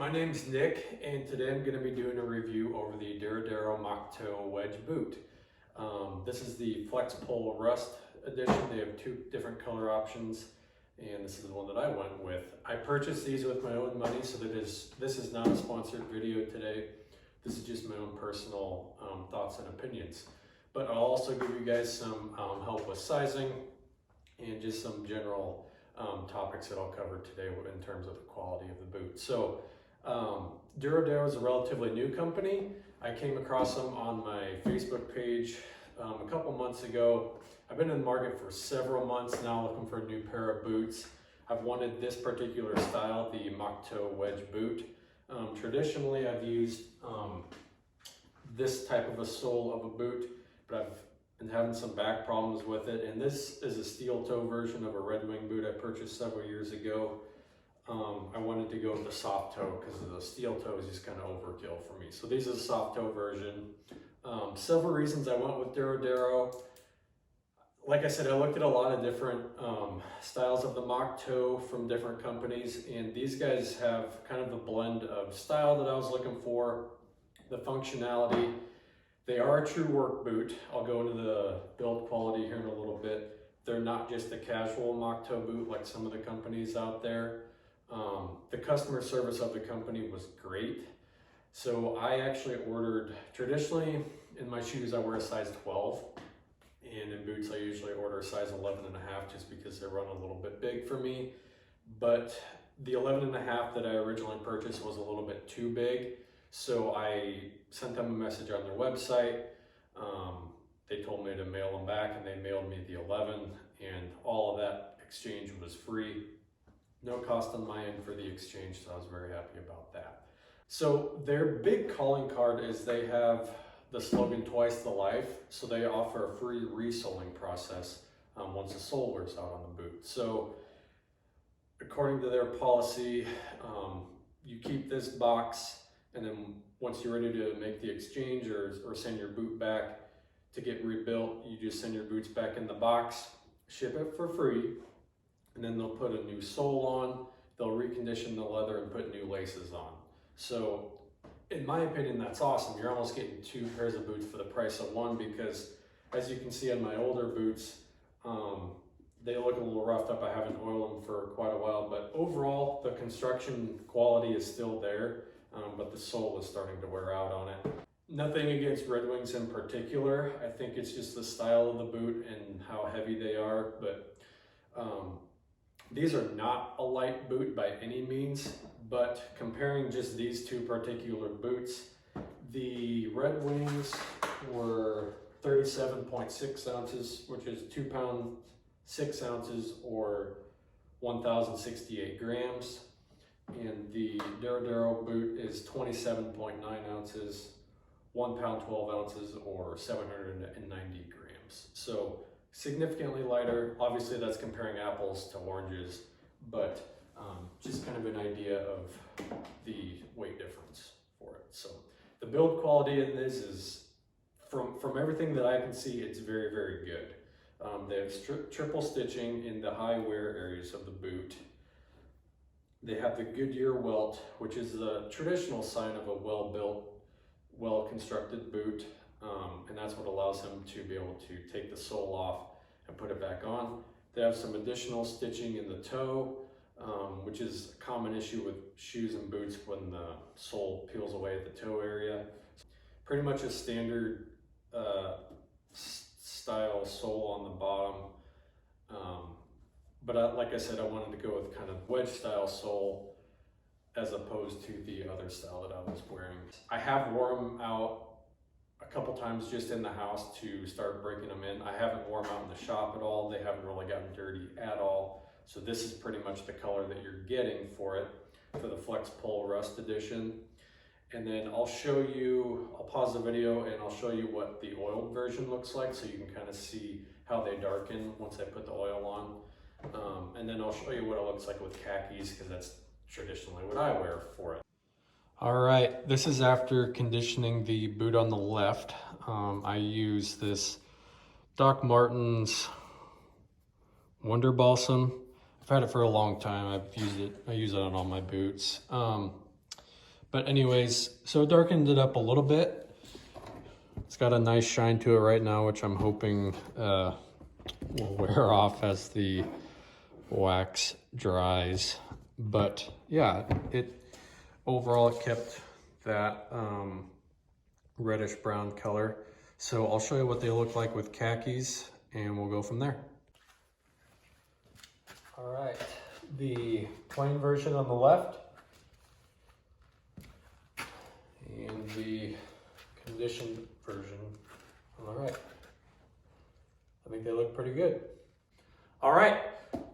My name's Nick, and today I'm going to be doing a review over the Duradero Mock Toe Wedge boot. This is the Flex Pole Rust edition. They have two different color options, and this is the one that I went with. I purchased these with my own money, so this is not a sponsored video today. This is just my own personal thoughts and opinions. But I'll also give you guys some help with sizing and just some general topics that I'll cover today in terms of the quality of the boot. So Duradero is a relatively new company. I came across them on my Facebook page a couple months ago. I've been in the market for several months now looking for a new pair of boots. I've wanted this particular style, the Mock Toe Wedge boot. Traditionally, I've used this type of a sole of a boot, but I've been having some back problems with it. And this is a steel toe version of a Red Wing boot I purchased several years ago. I wanted to go with the soft toe because the steel toe is just kind of overkill for me. So these are the soft toe version. Several reasons I went with Duradero. Like I said, I looked at a lot of different styles of the mock toe from different companies, and these guys have kind of the blend of style that I was looking for, the functionality. They are a true work boot. I'll go into the build quality here in a little bit. They're not just a casual mock toe boot like some of the companies out there. The customer service of the company was great. So I actually ordered, traditionally in my shoes I wear a size 12, and in boots I usually order a size 11 and a half just because they run a little bit big for me. But the 11 and a half that I originally purchased was a little bit too big. So I sent them a message on their website. They told me to mail them back, and they mailed me the 11, and all of that exchange was free. No cost on my end for the exchange, so I was very happy about that. So their big calling card is they have the slogan "Twice the Life," so they offer a free resoling process once the sole wears out on the boot. So according to their policy, you keep this box, and then once you're ready to make the exchange or send your boot back to get rebuilt, you just send your boots back in the box, ship it for free, and then they'll put a new sole on, they'll recondition the leather and put new laces on. So in my opinion, that's awesome. You're almost getting two pairs of boots for the price of one, because as you can see on my older boots, they look a little roughed up. I haven't oiled them for quite a while, but overall the construction quality is still there, but the sole is starting to wear out on it. Nothing against Red Wings in particular. I think it's just the style of the boot and how heavy they are, but these are not a light boot by any means, but comparing just these two particular boots, the Red Wings were 37.6 ounces, which is 2 pounds 6 ounces, or 1,068 grams. And the Duradero boot is 27.9 ounces, 1 pound 12 ounces, or 790 grams. So significantly lighter. Obviously that's comparing apples to oranges, but just kind of an idea of the weight difference for it. So the build quality in this is, from everything that I can see, it's very, very good. They have triple stitching in the high wear areas of the boot. They have the Goodyear welt, which is the traditional sign of a well-built, well-constructed boot. And that's what allows them to be able to take the sole off and put it back on. They have some additional stitching in the toe, which is a common issue with shoes and boots when the sole peels away at the toe area. Pretty much a standard style sole on the bottom. But like I said, I wanted to go with kind of wedge style sole as opposed to the other style that I was wearing. I have worn them out a couple times just in the house to start breaking them in. I haven't worn them out in the shop at all. They haven't really gotten dirty at all. So this is pretty much the color that you're getting for it, for the Flex Pole Rust edition. And then I'll pause the video and I'll show you what the oiled version looks like, so you can kind of see how they darken once I put the oil on. And then I'll show you what it looks like with khakis, because that's traditionally what I wear for it. All right, this is after conditioning the boot on the left. I use this Doc Martens Wonder Balsam. I've had it for a long time. I use it on all my boots. But anyways, so it darkened it up a little bit. It's got a nice shine to it right now, which I'm hoping will wear off as the wax dries. But yeah, overall it kept that reddish brown color. So I'll show you what they look like with khakis and we'll go from there. All right, the plain version on the left and the conditioned version on the right. I think they look pretty good. All right,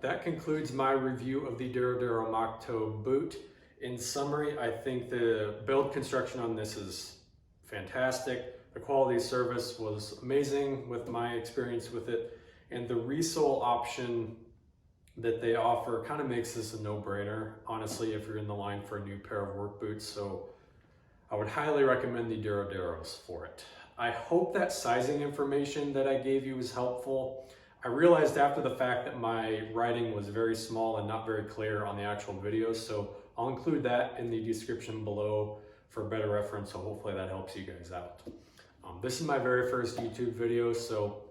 that concludes my review of the Duradero mock toe boot. In summary, I think the build construction on this is fantastic. The quality of service was amazing with my experience with it, and the resole option that they offer kind of makes this a no-brainer, honestly, if you're in the line for a new pair of work boots. So I would highly recommend the Duraderos for it. I hope that sizing information that I gave you was helpful. I realized after the fact that my writing was very small and not very clear on the actual videos, so I'll include that in the description below for better reference, so hopefully that helps you guys out. This is my very first YouTube video, so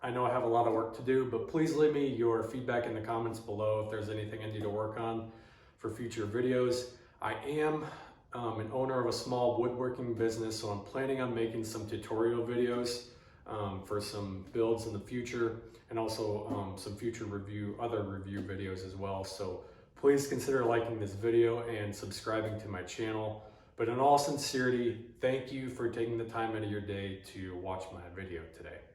I know I have a lot of work to do, but please leave me your feedback in the comments below if there's anything I need to work on for future videos. I am an owner of a small woodworking business, so I'm planning on making some tutorial videos for some builds in the future, and also some future other review videos as well. So please consider liking this video and subscribing to my channel. But in all sincerity, thank you for taking the time out of your day to watch my video today.